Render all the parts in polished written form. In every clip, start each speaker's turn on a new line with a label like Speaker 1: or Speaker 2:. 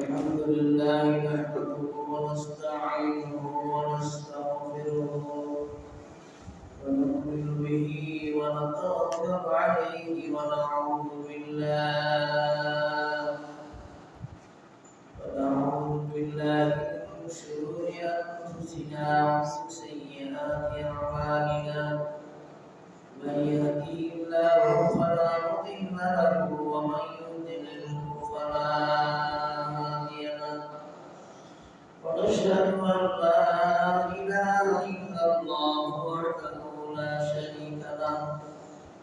Speaker 1: الحمد لله نحمده ونستعينه ونستغفره ونؤمن به ونتوكل عليه ونعوذ بالله من شرور أنفسنا ومن سيئات أعمالنا من يهديه الله فلا مضل له ومن يضلله فلا هادي له ونشهد أن لا إله إلا الله وحده لا شريك له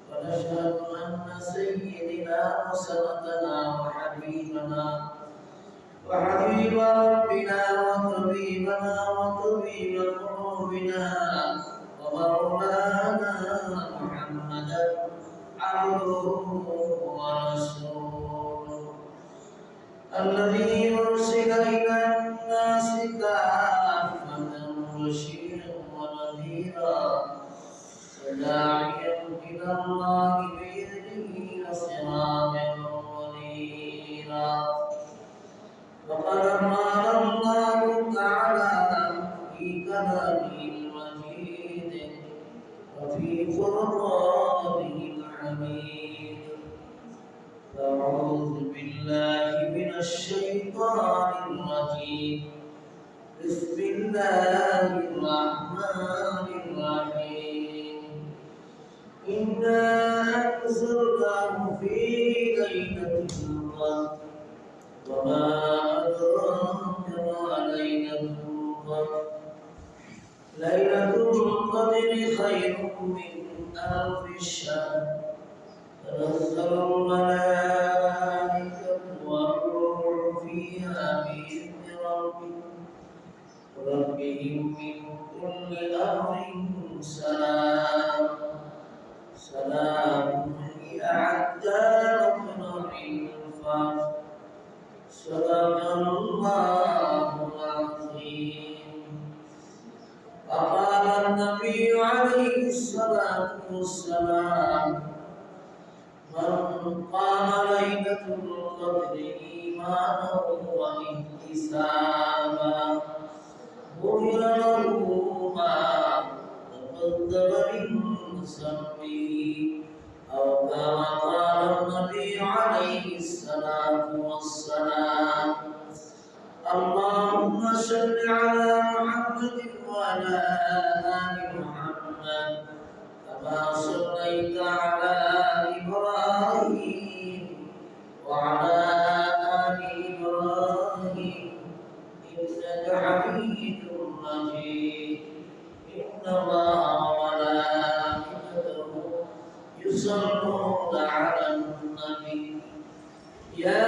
Speaker 1: ونشهد أن سيدنا وسندنا وحبيب ربنا وطبيب قلوبنا ومولانا محمدا عبده ورسوله الذي أرسل إلى الناس كافة بشيرا ونذيرا وداعيا إلى الله بإذنه وسراجا منيرا وقد قال الله تعالى في كلامه المجيد وفي فرقانه الحميد أعوذ بالله من الشيطان الرجيم بسم الله الرحمن الرحيم إنا أنزلناه في ليلة القدر وما أدراك ما ليلة القدر ليلة القدر خير من ألف شهر تنزل الملائكة والروح فيها بإذن ربهم من كل أمر سلام هي حتى مطلع الفجر صدق الله العظيم وقال النبي عليه الصلاة والسلام من قام ليلة القدر إيمانا واحتسابا غفر له ما تقدم من ذنبه أو كما قال النبي عليه الصلاة والسلام اللهم صل على محمد وعلى آل محمد كما صليت على إبراهيم وعلى آل إبراهيم إنك حميد مجيد إن الله وملائكته يصلون على النبي يا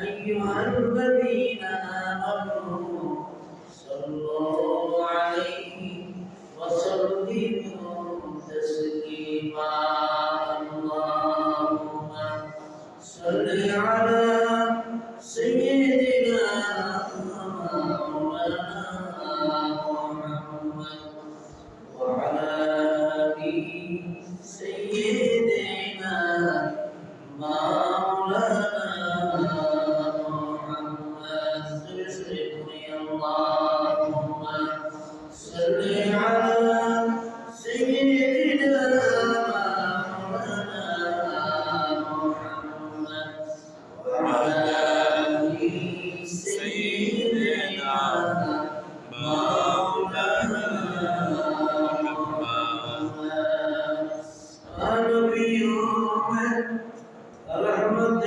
Speaker 1: أيها الذين آمنوا صلوا عليه وسلموا تسليما اللهم صل على سيدنا مولانا محمد وعلى آل سيدنا مولانا محمد اللهم صل على سيدنا مولانا محمد وعلى آل سيدنا مولانا محمد النبي رحمة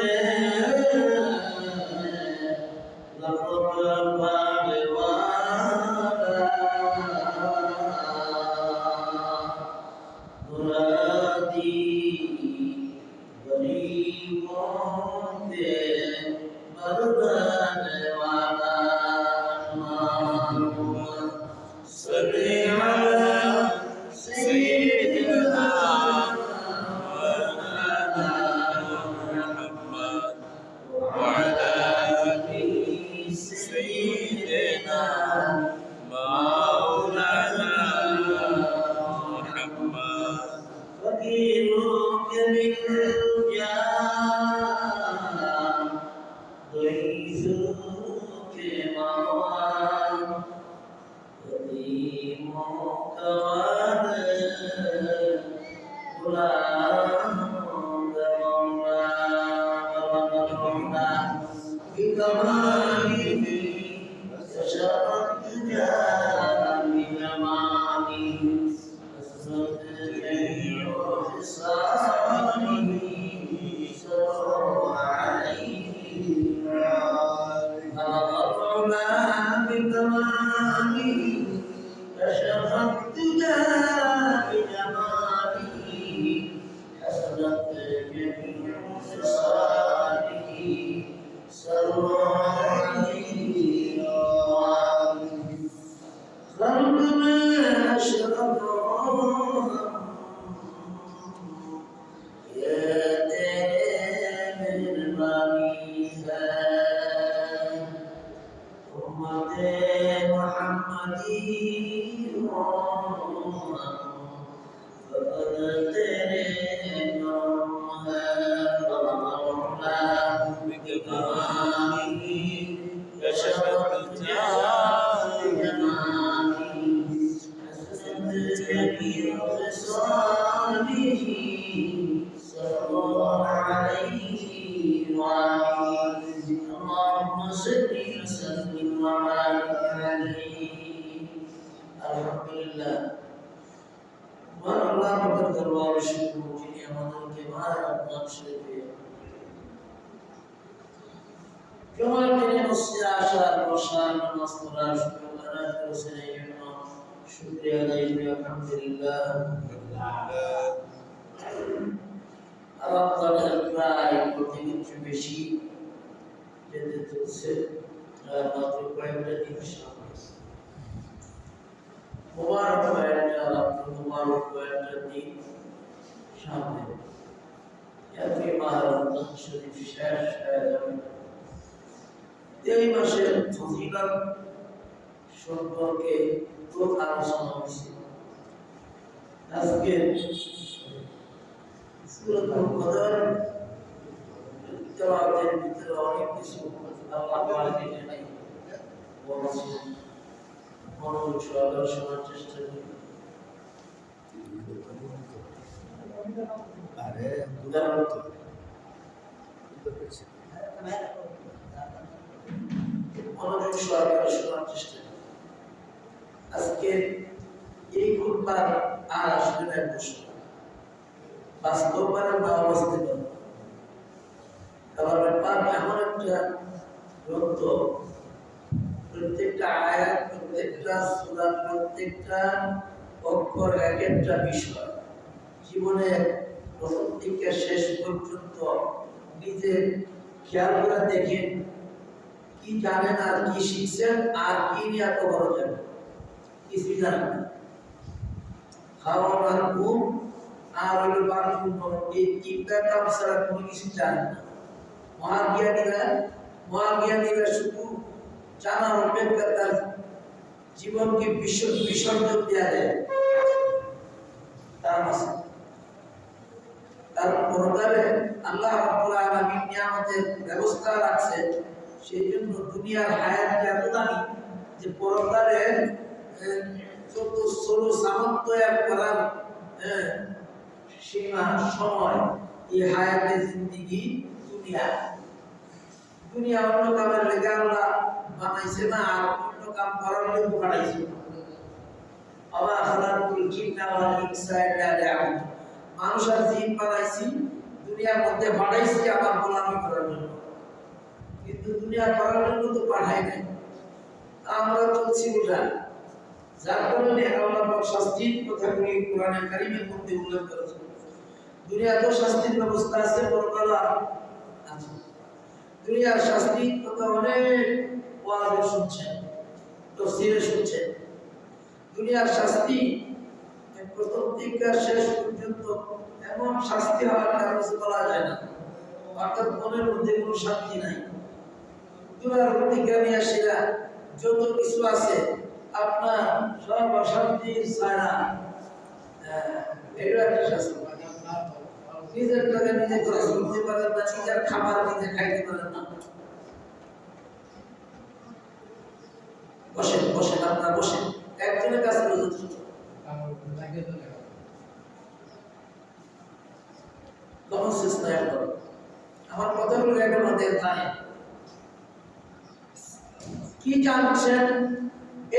Speaker 1: تضرعنا بكماله كشف الدجى بجماله أسرت جميع خصاله سروا عليه تضرعنا بكماله كشف الدجى بجماله حسنت جميع خصاله سروا عليه خلق ما أشرقوا يا ترى مهرباني ہے أمة محمدی فقد تیرے نام ہے فضلنا بكماله كشف الدجى بجماله حسنت جميع خصاله صلى عليه وآله اللهم صل وسلم وبارك عليه الحمد لله والله مقدر وارشد جميع مدن كبار أبناء شريفين جمال من السياسة والشام والمصطلح شكرا لنا وسليم شكرا عليك الحمد لله ربنا الباي وتجد بشيء جدد السر ما تقوي الذي بشام مبارك ويا رب مبارك ويا الذي شامل يأتي مهر الله شريف شاش এই মাসের ফজিলত সম্পর্কে খুব আলোচনা হয়েছে আজকে সূরাতুল কদর তেলাওয়াতের ভিতরে অনেক কিছু আল্লাহ পাক এখানে বলেছেন মনোযোগ সহকারে শোনার চেষ্টা করি আরে মনোযোগ সহকারে শোনার চেষ্টা করি আজকে এই খুতবার আর আসবে না প্রশ্ন বাস্তব পারেন না অবস্থিত পারেন কারণ পাক এমন একটা গ্রন্থ প্রত্যেকটা আয়াত প্রত্যেকটা সূরা প্রত্যেকটা অক্ষর এক একটা বিষয় জীবনে প্রথম থেকে শেষ পর্যন্ত নিজে খেয়াল করে দেখেন কি জানেন আর কি শিখছেন আর কি নিয়ে এত বড় যাবেন কিছুই জানেন না খাওয়া আর ঘুম আর হইল বাথরুম এই তিনটা কাম ছাড়া কোনো কিছু জানেন না মহাজ্ঞানীরা শুধু জানার অপেক্ষা তার জীবনকে বিসর্জন দেওয়া যায় তার মাঝে কারণ পরকালে আল্লাহ রাব্বুল আলামিন নিয়ামতের ব্যবস্থা রাখছে সেই জন্য দুনিয়ার হায়াত এত দামি যে পরকালে যত ষোলো সামন্ত এক করার সীমা সময় এই হায়াতে জিন্দিগি দুনিয়া অন্য কামের লেগে আল্লাহ বানাইছে না আর অন্য কাম করার লেগে বানাইছে আবার খালাকুল জিন্না ওয়াল ইনসা ইল্লা লিয়াবুদুন মানুষ আর জিন বানাইছি দুনিয়ার মধ্যে বানাইছি আমার গোলামি করার জন্য কিন্তু দুনিয়া করার জন্য তো পাঠাই নাই আমরা চলছি উল্টা যার কারণে আল্লাহ পাক শাস্তির কথাগুলি কোরআনে কারীমের মধ্যে উল্লেখ করেছেন দুনিয়া তো শাস্তির ব্যবস্থা আছে পরকালে আছে দুনিয়ার শাস্তির কথা অনেক ওয়াজে শুনছেন তাফসীরে শুনছেন দুনিয়ার শাস্তি প্রথম থেকে শেষ পর্যন্ত এমন শাস্তি হওয়ার কারণ বলা যায় না অর্থাৎ মনের মধ্যে কোনো শান্তি নাই দুনিয়ার বিজ্ঞানী আসিরা যত কিছু আছে আপনার সব অশান্তির ছায়া এটা একটা শাস্তি নিজের টাকা নিজে করে চলতে পারেন না নিজের খাবার নিজে খাইতে পারেন না বসেন বসেন আপনারা বসেন একজনের কাছে যথেষ্ট তখন শেষ না একবার আমার কথাগুলো এখন ওদের জানে কি জানছেন?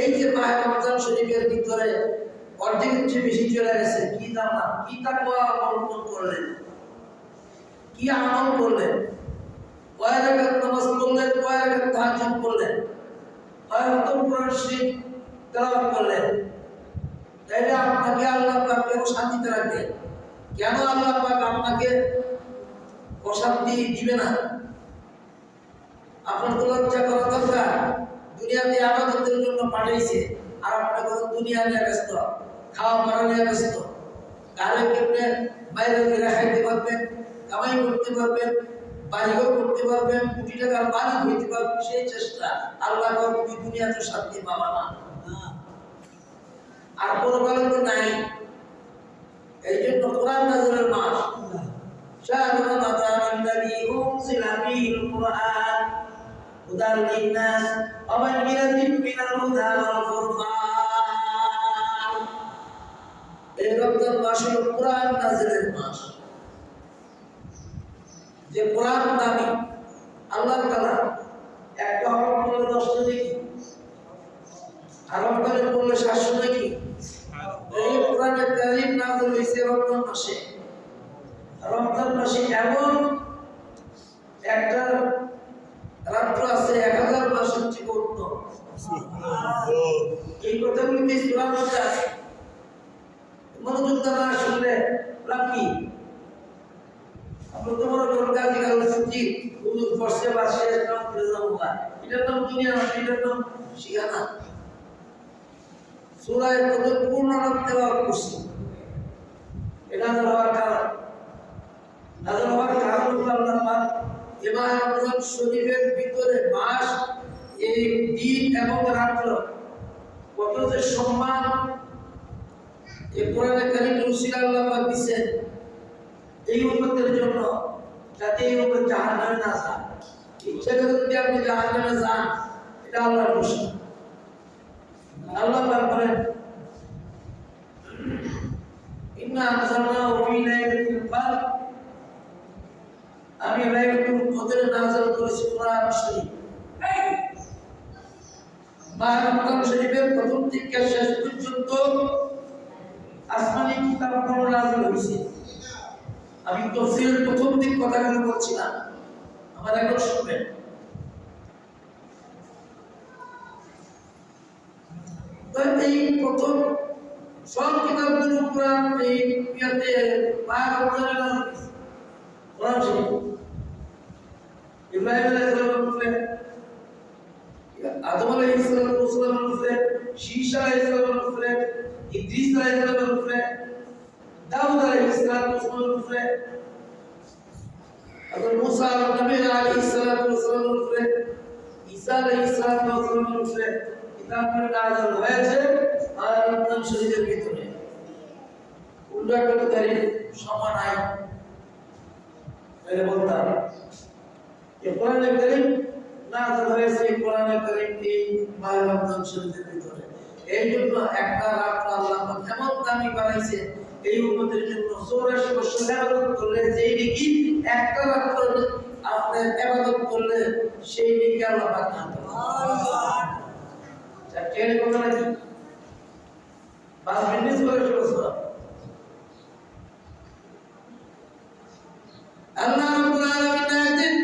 Speaker 1: এই যে মাহে রমজান শরীফের ভিতরে অর্ধেকের চেয়ে বেশি চলে গেছে, কি জানলাম? কি তাকওয়া অবলম্বন করলেন, কি আমল করলেন, কয় রাকাত নামাজ পড়লেন, কয় রাকাত তাহাজ্জুদ করলেন, কয় খতম কোরআন শরীফ তেলাওয়াত করলেন। তাইলে আপনাকে আল্লাহ পাক কেন শান্তিতে রাখবে? কেন আল্লাহ পাক আপনাকে অশান্তি দিবে না? আপনার তো লজ্জা করা দরকার। দুনিয়াতে ইবাদতের জন্য পাঠাইছে, আর আপনি কত দুনিয়া নিয়ে ব্যস্ত, খাওয়া পড়া নিয়ে ব্যস্ত। কারে কেমনে বাইরে গিয়ে খাইতে পারবেন, কামাই করতে পারবেন, বাড়িঘর করতে পারবেন, কোটি টাকার বাড়ি হইতে পারবেন, সেই চেষ্টা। আল্লাহ তুমি দুনিয়াতে শান্তি পাবা না, আর কোনো কারণ তো নাই। এই জন্য কোরআন নাযিলের মাস, শাহরু রমাদানাল্লাযী উনজিলা ফীহিল কুরআন হুদাল লিন-নাস ওয়া বায়িনাতিন মিনাল হুদা ওয়াল ফুরকান। এই রমজান মাস হলো কোরআন নাযিলের মাস। যে কোরআন দামি, আল্লাহর কালাম, একটা হরফ পড়লে 10টা নেকি, আরব করে পড়লে 700 নেকি। এই কোরআনের কারীম নাযিল হইছে রমজান মাসে। রমজান মাসে এমন একটা রাত্র আছে 1000 মাসের চেয়ে উত্তম। এই কথাগুলি কি সূরার মধ্যে আছে? মনোযোগ দ্বারা শুনলে লাভ কি? আমরা তো মনে করি কাজী কাগজ সুজি হুজুর পড়ছে বা শেষ নাম করে যাবো না, এটার নাম দুনিয়া না, এটার নাম শিখানা। সূরায় কত পূর্ণ নাম তেলাওয়াত করছি, এটা হওয়ার কারণ, নাযিল হওয়ার কারণ হলো আল্লাহ পাক এবার রমজান শরীফের ভিতরে মাস, এই দিন এবং রাত্র কত যে সম্মান এই কোরআনে কারীমের উসিলা আল্লাহ পাক দিয়েছেন এই উম্মতের জন্য, যাতে এই উম্মত জাহান্নামে না যায়। ইচ্ছা করে যদি আপনি জাহান্নামে যান, এটা আল্লাহর খুশি। আল্লাহ পাক বলেন, ইন্না আনজালনাহু ফী লাইলাতিল কদর, আমি লাইলাতুল কদরে নাযিল করেছি কোরআন শরীফ। মাহে রমজান শরীফের প্রথম থেকে শেষ পর্যন্ত আসমানি কিতাবগুলো নাযিল হয়েছে। আমি তাফসীরের প্রথম দিক কথাগুলো বলছি না, আমার এখন শুনবেন। এই প্রথম সব কিতাবগুলো কোরআন এই ইয়াতে মাহে রমজানে নাযিল হয়েছে। কোরআন শরীফ ইব্রাহিম আলাইহিস সালামের উপরে, আদম আলাইহিস সালামের উপরে, শীশ আলাইহিস সালামের উপরে, ইদ্রিস আলাইহিস সালামের উপরে, দাউদ আলাইহিস সালামের উপরে, হযরত মুসা নবী আলাইহিস সালামের উপরে, ঈসা আলাইহিস সালামের উপরে কিতাবগুলো নাযিল হয়েছে আর রমজান শরীফের ভিতরে। উল্টা করতে পারি সময় নাই, এটা বলতাম। এই কোরআনে কারীম নাযিল হয়েছে কোরআনে কারীম এই মাহে রমজান শরীফের ভিতরে। এই জন্য একটা রাত আল্লাহ এমন দামি বানাইছে এই উম্মতের জন্য। 84 বছর ইবাদত করলে যেই নেকি একটা রাত আপনি ইবাদত করলে সেই নেকি আল্লাহ পাক দান করেন। সুবহানাল্লাহ। কেন কথা নাকি 5 মিনিট করে শুনছো। আল্লাহ রাব্বুল আলামিন আছেন,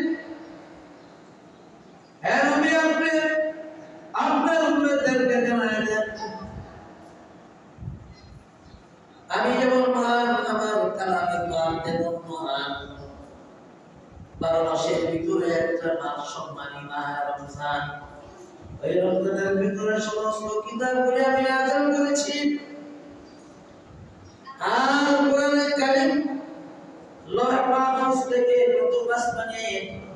Speaker 1: হে নবী আপনি আপনার উম্মতদেরকে জানায় দেন আমি যেমন মহান, আমার কালামে পাক তেমন মহান। 12 মাসের ভিতরে একটা মাস সম্মানী মাহে রমজান। এই রমজানের ভিতরে সমস্ত কিতাবগুলি আমি নাযিল করেছি। আর কোরআনে কারীম লৌহ মাহফুজ থেকে প্রথম আসমানে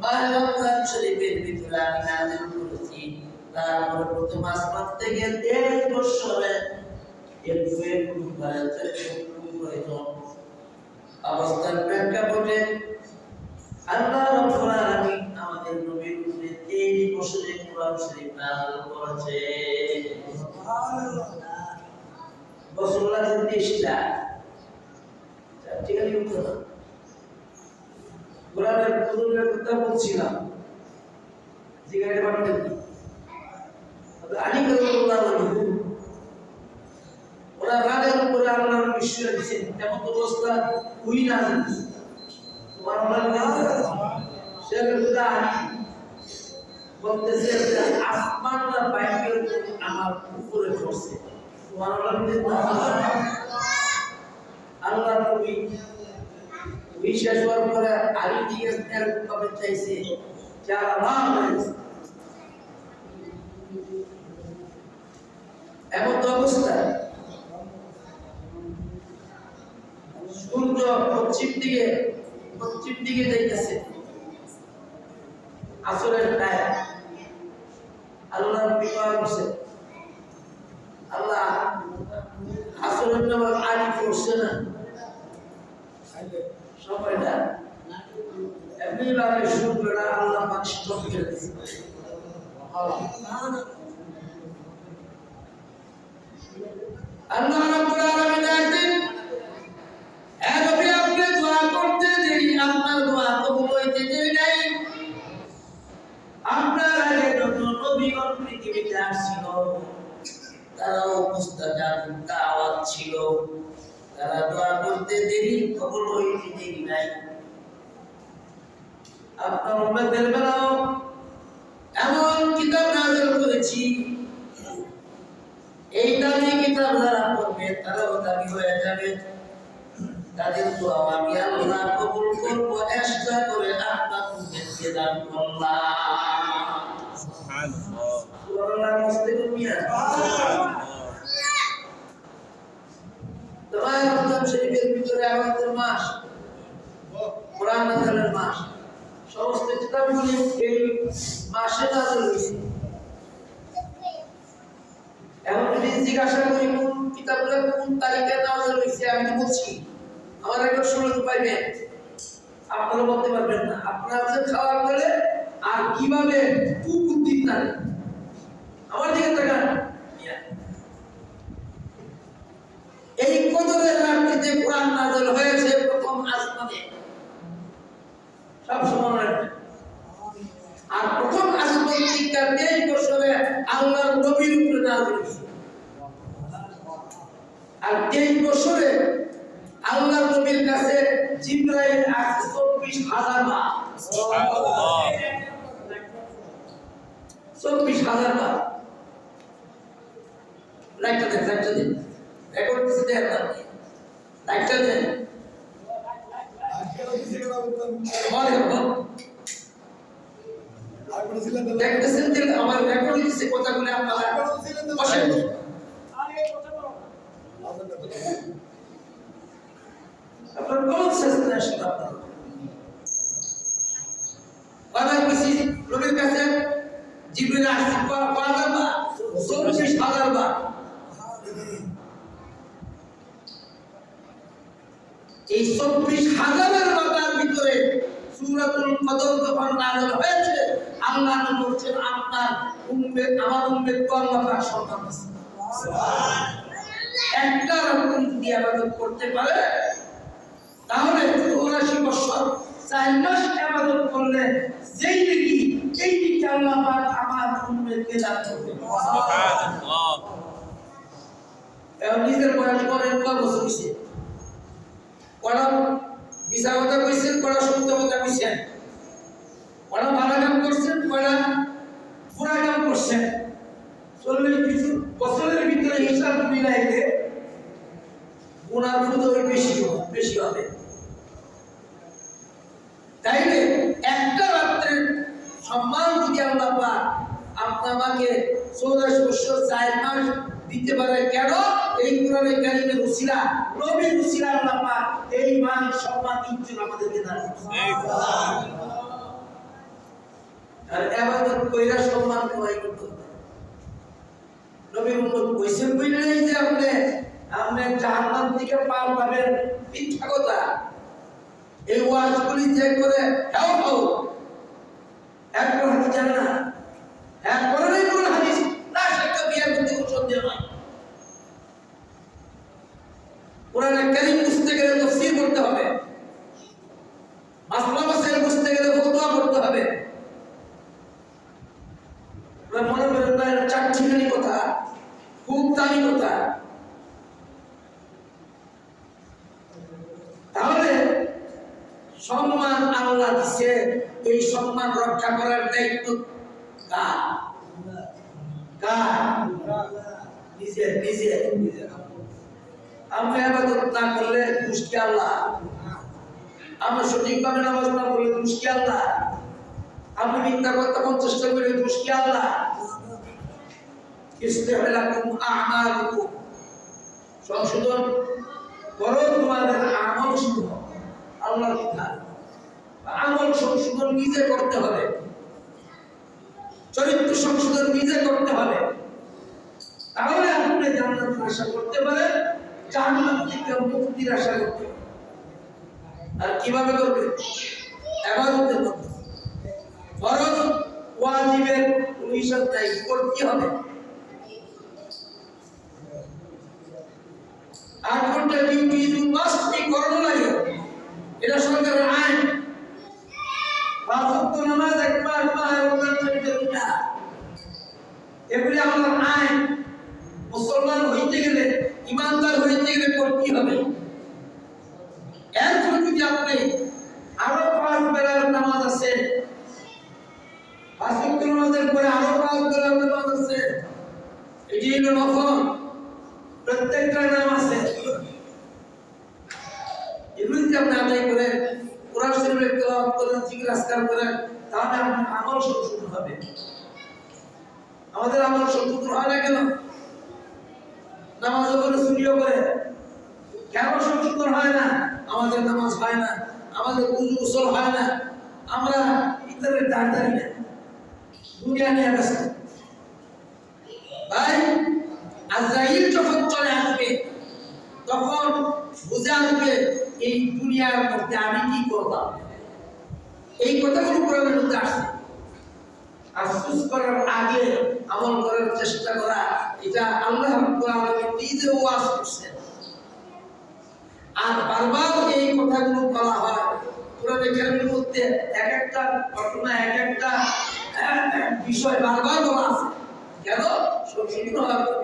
Speaker 1: মাহে রমজান শরীফের ভিতরে আমি নাযিল করেছি। তারপর প্রথম আসমান থেকে 23 বছরে অবস্থার প্রেক্ষাপটে আল্লাহ রাব্বুল আলামিন আমাদের নবীর উপরে 23 বছরে কোরআন শরীফ নাযিল করেছে। সুবহানাল্লাহ। বছর লাগে 23টা, ঠিক আছে? কোরআনের নজরুলের কথা বলছিলাম জিগাইতে পারবেন কি আলী রাদিয়াল্লাহু আনহু ওরা রাগের উপরে আল্লাহর বিশ্বাস দিয়েছেন এমন অবস্থা হুই না সুবহানাল্লাহ শেখ খুদা বলতেছে যে আসমানটা বাইরে আমার উপরে পড়ছে সুবহানাল্লাহ আল্লাহ নবী বিশ্বাস হওয়ার পরে আলী দিকে এরকম ভাবে চাইছে যারা এমন তো অবস্থা সূর্য পশ্চিম দিকে যাইতেছে আসরের টাইম আল্লাহ বিবাহ করছে আল্লাহ আসরের নামাজ আলী পড়ছে না সময়টা এমনি ভাবে সূর্যটা আল্লাহ পাক স্টপ করে দিয়েছে আল্লাহ রাব্বুল আলামিন দেখেন এ নবী আপনি দোয়া করতে দেরি আপনার দোয়া কবুল হইতে দেরি নাই আপনার আগে যত নবীগণ পৃথিবীতে আসছিল তারাও মুস্তাজাব দাওয়াত ছিল তারা দোয়া করতে দেরি কবুল হইতে দেরি নাই আপনার উম্মতের বেলাও এমন কিতাব নাযিল করেছি এই দামি কিতাব যারা পড়বে তারাও দামি হয়ে যাবে তাদের দোয়া আমি আল্লাহ কবুল করব চেষ্টা করে আপনার উম্মতকে দান করলাম সুবহানাল্লাহ সুবহানাল্লাহ মুসলিম মিয়া তোমার রমজান শরীফের ভিতরে আমাদের মাস কোরআন নাযিলের মাস সমস্ত কিতাবগুলি এই মাসে নাযিল হয়েছে এখন যদি জিজ্ঞাসা করি কোন কিতাবগুলো কোন তারিখে নাযিল হয়েছে আমি তো বলছি আমার একটা শুনতে পাইবেন আপনারা বলতে পারবেন না আপনারা যে খাওয়ার পরে আর কিভাবে কুবুদ্ধি তারে আমার দিকে তাকান এই কদরের রাত্রিতে কোরআন নাযিল হয়েছে প্রথম আসমানে সব সময় রাখবেন আর প্রথম আসমান থেকে 23 বছরে আল্লাহর নবীর উপরে নাযিল হয়েছে আর 23 বছরে আল্লাহর নবীর কাছে জিবরাইল আসছে 24000 বার সুবহানাল্লাহ 24000 বার লাইকটা দেন রেকর্ড দিতে দেন না লাইকটা দেন দেখতেছেন যে আমার রেকর্ড দিচ্ছে কথাগুলো আপনারা বসেন আপনার কোন সেন্স আসলে আপনার বাবা কিছু নবীর কাছে জিবরিল আসছে কয়বার 24000 বার এই 24000 বারের ভিতরে সূরাতুল কদর যখন নাযিল হয়েছে আল্লাহ বলছেন আপনার উম্মত আমার উম্মত তো আল্লাহ পাক সন্তান আছে সুবহানাল্লাহ একটা রকম দিয়ে ইবাদত করতে পারে তাহলে 84 বছর 4 মাস ইবাদত করলে যেই নাকি এই দিকে আল্লাহ পাক আমার উম্মতকে দান করবে সুবহানাল্লাহ এবং নিজের বয়স করেন কত বছর হইছে ওরা মিছা কথা কইছেন ওরা সত্য কথা কইছেন ওরা ভালো কাম করছেন ওরা পুরা কাম করছেন 40 কিছু বছরের ভিতরে হিসাব মিলাইতে ওনার ফুদই বেশি হবে তাইলে একটা রাত্রের সম্মান যদি আল্লাহ পাক আপনাকে 84 বছর 4 মাস দিতে পারে কেন এই কোরআনে কারীমের উসিলা নবীর উসিলা আল্লাহ পাক এই মান সম্মান ইজ্জত আমাদেরকে দান সুবহানাল্লাহ আর ইবাদত কইরা সম্মান কামাই করতে হবে নবীর উম্মত কইছেন কইলেই যে আপনি জাহান্নাম থেকে পার পাবেন মিথ্যা কথা এই ওয়াজগুলি যে করে হাও একবার হাদিস জানে না একবারই কোন হাদিস না সত্য বিয়ার মধ্যে কোনো সন্দেহ নাই কোরআনে কারীম বুঝতে গেলে তাফসীর করতে হবে মাসলা মাসাইল আজকে এই সম্মান রক্ষা করার দায়িত্ব কার? কার? নিজের নিজের। আমরা ইবাদত না করলে মুশকিল আল্লাহ, আমরা সঠিকভাবে নামাজ না পড়লে মুশকিল আল্লাহ, আপনি মিথ্যা কথা বলার চেষ্টা করলে মুশকিল আল্লাহ। ইসলাহুলাকুম আ'মালুকুম, সংশোধন করো তোমাদের আমল সমূহ। আল্লাহর কথা, আমল সংশোধন নিজে করতে হবে, চরিত্র সংশোধন নিজে করতে হবে, তাহলে আপনি জান্নাতের আশা করতে পারেন, জাহান্নাম থেকে মুক্তির আশা করতে পারেন। আর কিভাবে করবে? ইবাদতের মাধ্যমে। ফরজ ওয়াজিবের কোনো হিসাব নাই, করতে হবে। 8 ঘন্টা ডিউটি মাস্ট বি করানো লাগে, এটা সরকারের আইন। 5 ওয়াক্ত নামাজ একবার রমজান শরীফের দুটা, এগুলি আমার আইন। মুসলমান হইতে গেলে, ইমানদার হইতে গেলে করতে হবে। এরপর যদি আপনি আরো 5 বেলার নামাজ আছে, 5 ওয়াক্ত নামাজের পরে আরো 5 বেলার নামাজ আছে, এটি হলো নফল, প্রত্যেকটা নাম আছে। এগুলি যদি আপনি আদায় করেন, কোরআন শরীফের তেলাওয়াত করেন, জিকির আজকার করেন, তাহলে আপনার আমল সংশোধন হবে। আমাদের আমল সংশোধন হয় না কেন? নামাজ করে চুরিও করে, কেন সংশোধন হয় না? আমাদের নামাজ হয় না, আমাদের উযু গোসল হয় না, আমরা ইতরের দাঁড়াই না, দুনিয়া নিয়ে ব্যস্ত। ভাই, আজরাইল যখন চলে আসবে তখন বুঝে আসবে এই দুনিয়ার মধ্যে আমি কি করলাম। এই কথাগুলো কোরআনের মধ্যে আসছে। আফসোস করার আগে আমল করার চেষ্টা করা, এটা আল্লাহ রাব্বুল আলামিন নিজে ওয়াজ করছেন। আর বারবার এই কথাগুলো বলা হয় কোরআনে কারীমের মধ্যে, এক একটা ঘটনা, এক একটা বিষয় বারবার বলা আছে। কেন? সংশোধন হওয়ার জন্য।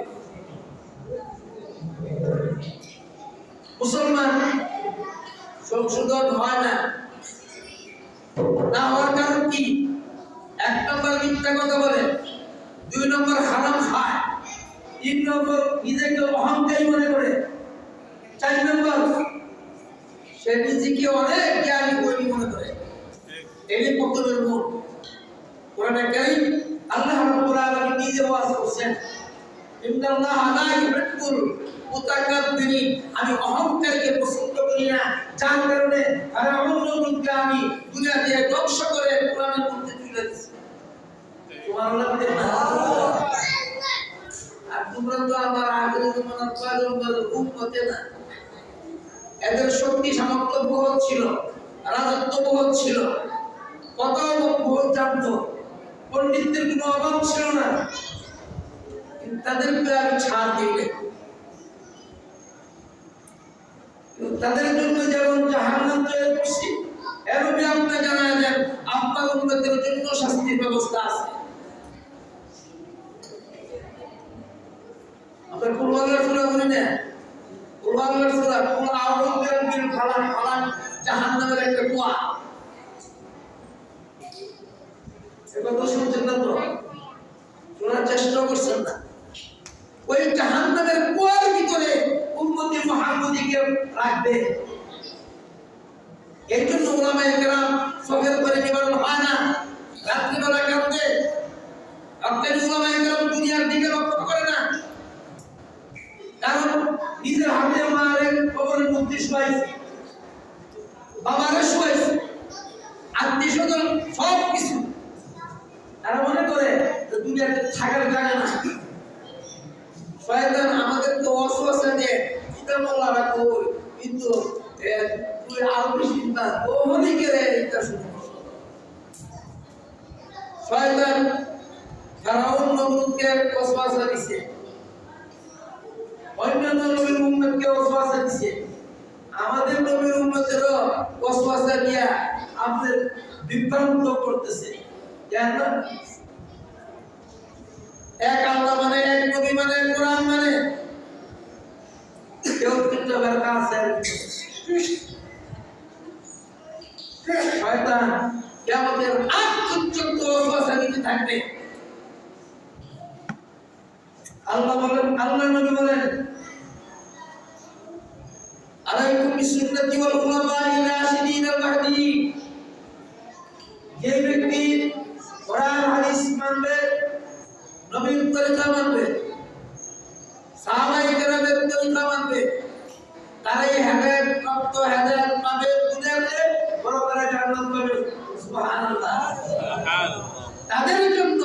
Speaker 1: মুসলমান সংশোধন হয় না, না হওয়ার কারণ কি? 1 নম্বর মিথ্যা কথা বলে, 2 নম্বর হারাম খায়, 3 নম্বর নিজেকে অহংকারী মনে করে, 4 নম্বর সে নিজেকে অনেক জ্ঞানী বলি মনে করে। এই পতনের মূল। কোরআনে কারীম আল্লাহ রাব্বুল আলামিন নিজে ওয়াজ করছেন, ইন্নাল্লাহা লা ইউহিব্বুল মুতাকাব্বিরিন, আমি অহংকারীকে পছন্দ করি না, যার কারণে তারা অন্য লোককে আমি দুনিয়া থেকে ধ্বংস করে কোরআনের মধ্যে তুলে দিয়েছি। সুবহানাল্লাহ। আর তোমরা তো আমার আগের জমানার পয়গম্বরের উম্মতে না। এদের শক্তি সামর্থ্য বহুত ছিল, রাজত্ব বহুত ছিল, কত বহুত জানতো, পণ্ডিতদের কোনো অভাব ছিল না, তাদেরকে আমি ছাড় দিই না। তাদের জন্য যেমন জাহান্নাম তৈরি করছি, এভাবে আপনি জানায় দেন আপনার উম্মতের জন্য শাস্তির ব্যবস্থা আছে। আপনার কুরআনের সূরা বলি না, কুরআনের সূরা কোন আউযু বিল ফালাক, ফালাক জাহান্নামের একটা কুয়া। এটা তো শুনছেন না, তো শোনার চেষ্টা করছেন না। ওই জাহান্নামের কুয়ার ভিতরে উম্মতি মুহাম্মদীকে রাখবে। এই জন্য উলামায়ে কেরাম চোখের করে নিবারণ হয় না, রাত্রিবেলা কাঁদে। আপনার উলামায়ে কেরাম দুনিয়ার দিকে লক্ষ্য করে না, কারণ নিজের হাতে মায়ের কবরের মধ্যে শোয়াইছে, বাবারে শোয়াইছে, আত্মীয় স্বজন সব কিছু। তারা মনে করে দুনিয়াতে থাকার জায়গা না। শয়তান আমাদেরকে ওয়াসওয়াসা দেয়, এটা মোল্লা রাখো, কিন্তু তুই আরো বেশি না, ওহনি করে এটা শুনে। শয়তান ফেরাউন নমরুদকে ওয়াসওয়াসা দিছে, অন্যান্য নবীর উম্মতকে ওয়াসওয়াসা দিছে, আমাদের নবীর উম্মতেরও ওয়াসওয়াসা দিয়া আমাদের বিভ্রান্ত করতেছে। কেন? এক আল্লাহ মানে, এক নবী মানে, কোরআন মানে, কেউ কিন্তু কাছে শয়তান কিয়ামতের আগ পর্যন্ত ওয়াসওয়াসা দিতে থাকবে। আল্লাহ বলেন, আল্লাহ নবী বলেন, আলাইকুম বিসুন্নতি ওয়াল খুলাফাইর রাশিদিন আল মাহদিয়িন। যে ব্যক্তি কোরআন হাদিস মানবে, নবীর তরিকা মানবে, সাহাবায়ে কেরামের তরিকা মানবে, তারাই হেদায়েত প্রাপ্ত, হেদায়েত পাবে, দুনিয়াতে বড় করে জান্নাত পাবে। সুবহানাল্লাহ। তাদের জন্য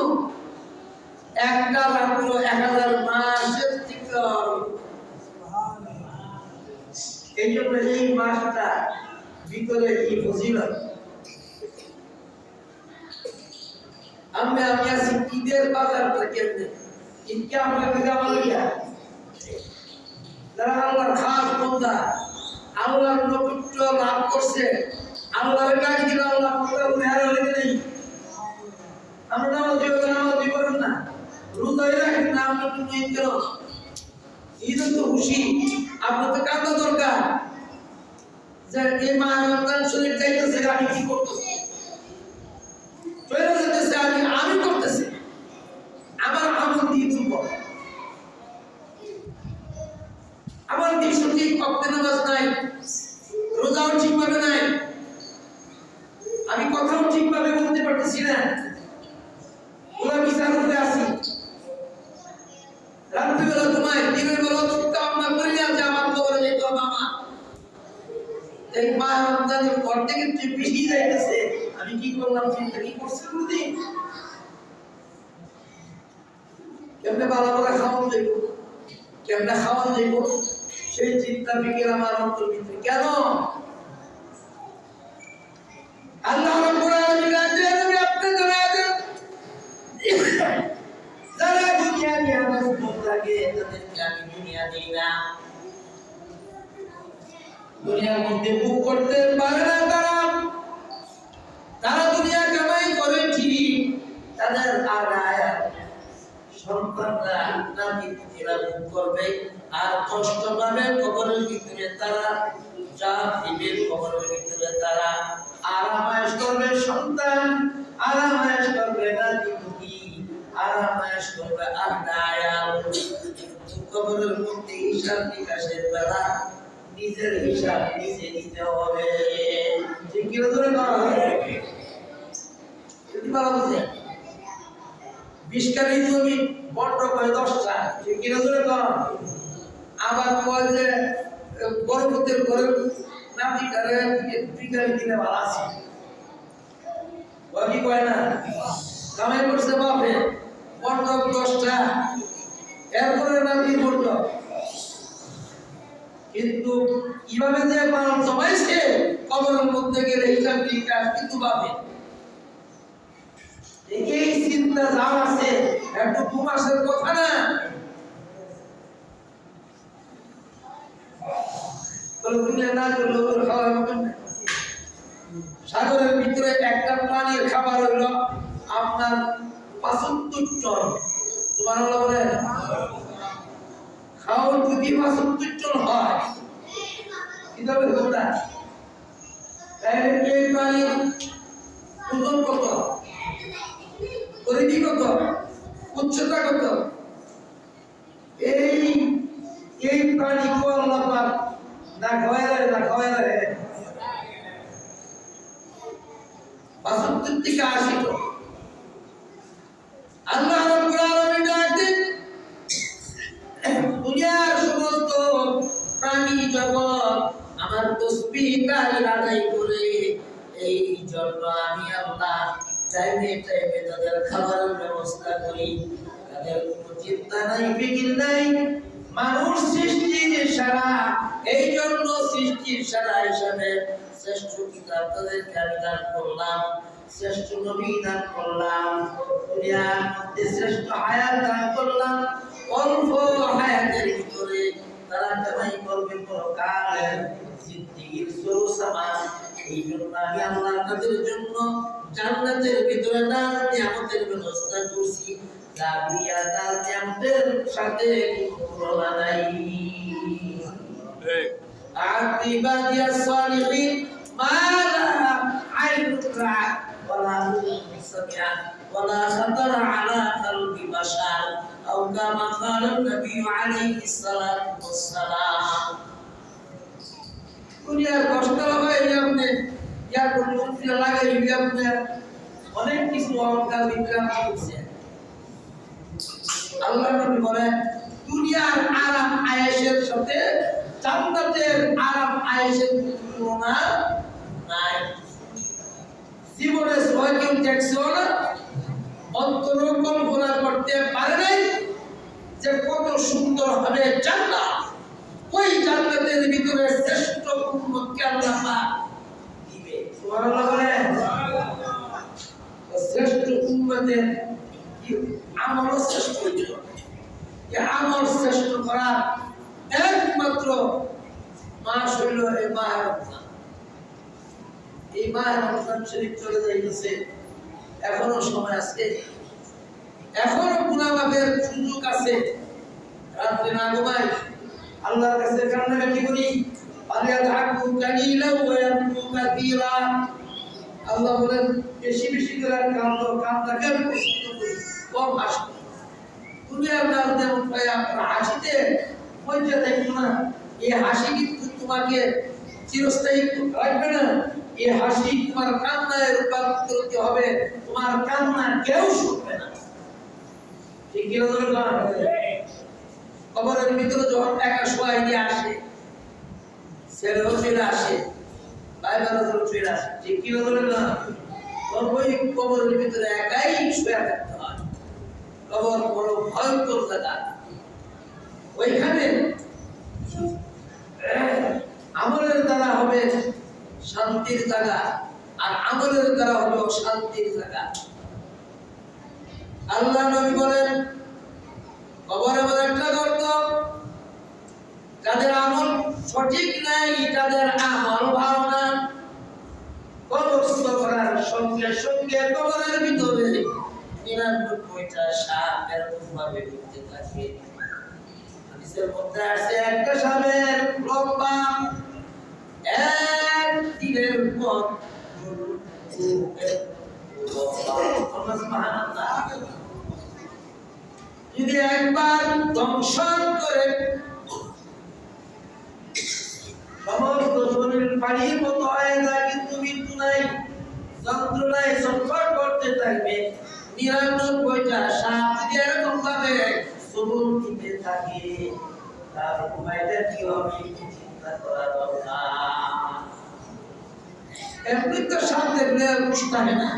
Speaker 1: একটা রাত্র 1000 মাসের থেকে এই জন্য এই মাসটা ভিতরে এই ফজিলত। আমি আছি ঈদের বাজার থেকে ইনকে আমরা বিদামালিয়া যারা আল্লাহর খাস বান্দা, আল্লাহর নবুত্ব লাভ করছে, আল্লাহর কাজ দিল, আল্লাহ পুরো মেহর হয়ে নেই। আমরা নামাজ পড়েন না, রোজা রাখেন না, আমরা তো ঈদ কেন? ঈদ তো খুশি, আপনার তো কাঁদা দরকার যে এই মা রমজান শরীর চাইতেছে, আমি কি করতেছি, চলে যেতেছে, আমি করতেছি, আমার আমল দিয়ে দুর্বল, আমার দিক সঠিক পক্ষে নামাজ নাই, রোজাও ঠিকভাবে নাই, আমি কথাও ঠিকভাবে বলতে পারতেছি না, ওরা বিচার করে আসি, রাত্রিবেলা ঘুমাই, দিনের বেলা চিন্তা ভাবনা করি না যে আমার কবরে যেতে হবে আমার। এই মা রমজানের ঘর থেকে বেশি যাইতেছে, আমি কি করলাম, চিন্তা কি করছি কোনদিন? কেমনে বালা বালা খাওয়ান যাইব, কেমনে খাওয়ান যাইব, সেই চিন্তা ফিকির আমার অন্তর ভিতরে। কেন? আল্লাহ রাব্বুল আলামিন আপনি জানেন যারা দুনিয়া নিয়ে মজবুত লাগে তাদেরকে আমি দুনিয়া দিই না। দুনিয়ার মধ্যে ভোগ করতে পারে না তারা দুনিয়া কামাই করে ঠিক, তাদের আগায় সন্তানরা নাতি পুতিরা ভোগ করবে আর কষ্ট পাবে কবরের ভিতরে। তারা যা দিবে কবরের ভিতরে তারা আরামায়েশ করবে, সন্তান আরামায়েশ করবে, নাতি পুতি আরামায়েশ করবে, আগায়াল কবরের মধ্যে হিসাব নিকাশের বেলা নিজের হিসাব নিজে দিতে হবে। ঠিক কি ধরে করা হবে? যদি বলা বুঝে 20 কাঠি জমি বন্ধ করে 10টা, ঠিক কি ধরে করা। আবার কয় যে গর্ভবতীর ঘরের নাতিটারে 2 কাঠি দিলে ভালো আছে, কি কয় না, কামাই করছে বাপে বন্ধ 10টা, এরপরে নাতি বন্ধ। কিন্তু কিভাবে যে মাল জমাইছে কবরের মধ্যে গেলে হিসাব নিকাশ কিন্তু পাবে। এই চিন্তা যার আছে একটু ঘুমাসের কথা না, সাগরের ভিতরে একটা প্রাণীর খাবার হইল আপনার 75 টন। সুবহানাল্লাহ বলেন। খাওয়ার যদি 75 টন হয় কিভাবে হতো? তাহলে এই প্রাণীর ওজন কত, পরিধি কত, উচ্চতা কত? এই প্রাণী কো আল্লাহ পাক না খাওয়ায় না খাওয়ায় 75 থেকে 80 টন। আল্লাহ রাব্বুল আলামিন ডাকেন দুনিয়ার সমস্ত প্রাণী জগৎ আমার তাসবিহ তাহলিল আদায় করে, এই জন্য আমি আল্লাহ টাইমে টাইমে তাদের খাবারের ব্যবস্থা করি। তাদের কোনো চিন্তা নাই, ফিকির নাই, মানুষ সৃষ্টির সারা, এই জন্য সৃষ্টির সারা হিসাবে শ্রেষ্ঠ কিতাব তাদেরকে আমি দান করলাম, শ্রেষ্ঠ নবী দান করলাম, দুনিয়ার মধ্যে শ্রেষ্ঠ হায়াত দান করলাম। অল্প হায়াতের ভিতরে তারা কামাই করবে পরকালের জিন্দেগির সরুসামান। এই জন্য আমি আল্লাহ তাদের জন্য জান্নাতের ভিতরে নিয়ামতের ব্যবস্থা করছি, যা দুনিয়া তার নিয়ামতের সাথে কোনো তুলনা নাই। আকিবাদিয়াস সালিহিন মা লা আইনুন রাআত ولا سمع ولا خطر على قلب بشر أو كما قال النبي عليه الصلاة والسلام দুনিয়ার কষ্ট হবে আপনি ইয়া কোন মন্ত্রী লাগাই আপনি অনেক কিছু অহংকার বিক্রম করছে আল্লাহ নবী বলেন দুনিয়ার আরাম আয়েশের সাথে জান্নাতের আরাম আয়েশের তুলনা নাই জীবনে সবাইকে দেখছো না অন্তরকম কল্পনা করতে পারে নাই যে কত সুন্দর হবে জান্নাত ওই জান্নাতের ভিতরে শ্রেষ্ঠ উম্মতকে আল্লাহ পাক দিবে সুবহানাল্লাহ বলেন শ্রেষ্ঠ উম্মতের আমল শ্রেষ্ঠ এই আমল শ্রেষ্ঠ করার একমাত্র মাস হইল এই মাহ রমজান এই মাহ রমজান শরীফ চলে যাইতেছে এখনো সময় আছে এখনো গুনাহ মাফের সুযোগ আছে রাতে না ঘুমাই আল্লাহর কাছে কান্নাকাটি করি আলিয়াযহাকু কালিলাও ওয়া ইয়াবকু কাসীরা আল্লাহ বলেন বেশি বেশি করে কান্নাকে পছন্দ করি কম হাসি দুনিয়ার মধ্যে উপায় আপনার হাসিতে মজা থাকবে না এই হাসি কিন্তু তোমাকে চিরস্থায়ী রাখবে না এই হাসি তোমার কান্নায় রূপান্তরিত হবে তোমার কান্না কেউ শুনবে না ঠিক কি না কবরের ভিতরে যখন একা শোয়াই দিয়ে আসে ছেলেও চলে আসে বাইবারও চলে আসে ঠিক কি না ওই কবরের ভিতরে একাই শুয়ে থাকতে হয় কবর বড় ভয়ঙ্কর জায়গা ওইখানে আমলের দ্বারা হবে শান্তির জায়গা আর আমলের দ্বারা হবে অশান্তির জায়গা আল্লাহ নবী বলেন কবরে বলে একটা গর্ত যাদের আমল সঠিক নাই তাদের আমল ভালো না কবরস্থ করার সঙ্গে সঙ্গে কবরের ভিতরে ৯৯টা সাপ এরকম ভাবে ঢুকতে থাকে হাদিসের মধ্যে আছে একটা সাপের লম্বা এক তীরের মত যদি একবার দংশন করে সমস্ত শরীর পানির মতো হয়ে যায় কিন্তু মৃত্যু নাই যন্ত্রণায় ছটফট করতে থাকবে ৯৯টা সাপ যদি এরকম ভাবে সবুর দিতে থাকে তার উপায়টা কি হবে চিন্তা করা দরকার এমনি তো সাপ দেখলে বুঝতে হয় না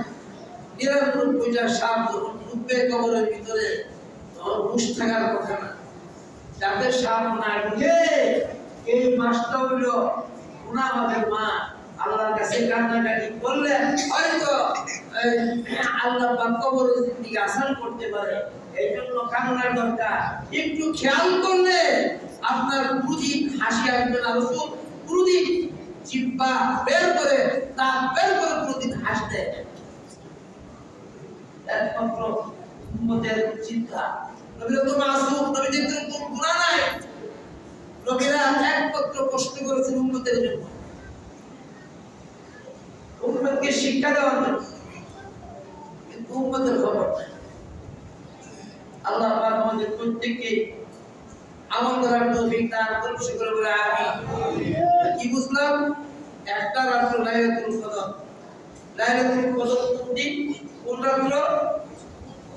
Speaker 1: ৯৯টা সাপ যখন ঢুকবে কবরের ভিতরে তখন বুঝ থাকার কথা না যাতে সাপ না ঢুকে এই মাসটা হইল গুনাহ আমাদের মা আল্লাহর কাছে কান্নাকাটি করলে হয়তো আল্লাহ পাক কবরের জিন্দেগি আসান করতে পারে এই জন্য কান্নার দরকার একটু খেয়াল করলে আপনার প্রতিদিন হাসি আসবে না রসুল প্রতিদিন জিহ্বা বের করে দাঁত বের করে প্রতিদিন হাসতে একমাত্র উম্মতের চিন্তা নবীরা তো মাসুম নবীদের তো গুনাহ নাই নবীরা একমাত্র কষ্ট করেছেন উম্মতের জন্য উম্মতকে শিক্ষা দেওয়ার জন্য কিন্তু উম্মতের খবর নাই আল্লাহ পাক আমাদের প্রত্যেককে আমল করার তৌফিক দান করুন সকলে বলে আমিন কি বুঝলাম একটা রাত্র লাইলাতুল কদর কোন দিন কোন রাত্র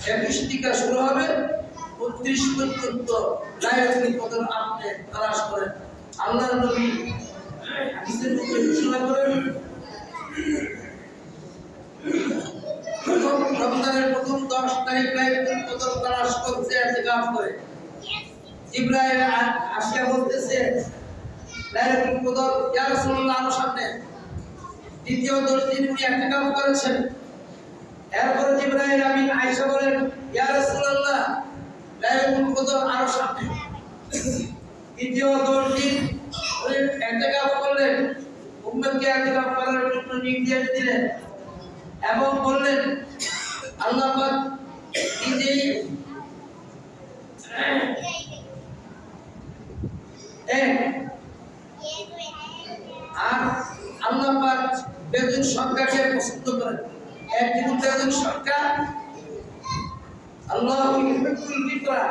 Speaker 1: 21 থেকে শুরু হবে 29 পর্যন্ত লাইলাতুল কদর আপনি তালাশ করেন আল্লাহর নবী হাদিসের মধ্যে ঘোষণা করেন রমজানের প্রথম 10 তারিখ লাইলাতুল কদর তালাশ করতে ইতিকাফ করে জিবরাইল আসিয়া বলতেছে লাইলাতুল কদর ইয়া রাসূলুল্লাহ আমার সামনে দ্বিতীয় 10 দিন উনি ইতিকাফ করেছেন এরপর জিবরাইল আমিন আয়েশা বলেন ইয়া রাসূলুল্লাহ লাইলাতুল কদর আরো সামনে দ্বিতীয় 10 দিন উনি ইতিকাফ করলেন উম্মতকে ইতিকাফ করার জন্য নির্দেশ দিলেন এবং বললেন আল্লাহ পাক নিজেই আর আল্লাহ পাক বেজুর সংখ্যাকে পছন্দ করেন 1 বেদুর সংখ্যা আল্লাহু ইউহিব্বুল কিতরা,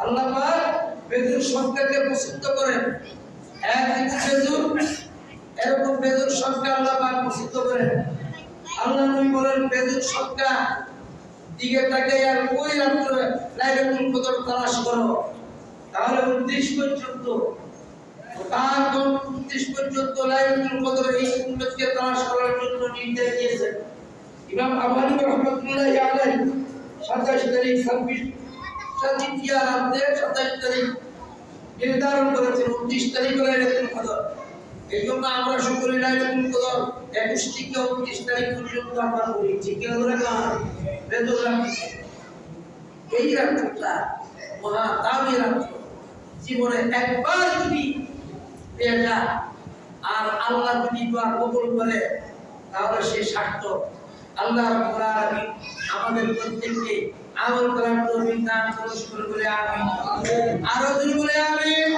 Speaker 1: আল্লাহ পাক বেদুর সংখ্যাকে পছন্দ করেন। এক বেদুর, এরকম বেদুর সংখ্যা আল্লাহ পাক পছন্দ করেন। আল্লাহ নবী বলেন বেদুর সংখ্যা দিকে তাকাই আর ওই রাত্রে লাইলাতুল কদর তালাশ করো, তাহলে 29 পর্যন্ত তার 29 পর্যন্ত লাইলাতুল কদর এই উম্মতকে তালাশ করার জন্য নির্দেশ দিয়েছেন। ইমাম আবু হানিফা রাহমাতুল্লাহি আলাইহি 27 তারিখ 26 সাদিকিয়া রাতে 27 তারিখ নির্ধারণ করেছেন 29 তারিখ লাইলাতুল কদর। এই জন্য আমরা সকলে লাইলাতুল কদর 21 থেকে 29 তারিখ পর্যন্ত আমরা করি। ঠিক কি বলে না? বেদুর রাত, এই রাতটা মহা দামি রাত। জীবনে একবার যদি পেয়ে যায় আর আল্লাহ যদি দোয়া কবুল করে তাহলে সে সার্থক। আল্লাহ রাব্বুল আলামিন আমাদের প্রত্যেককে আমল করার তৌফিক দান করুন বলে আমিন। আরো জোরে বলে আমিন।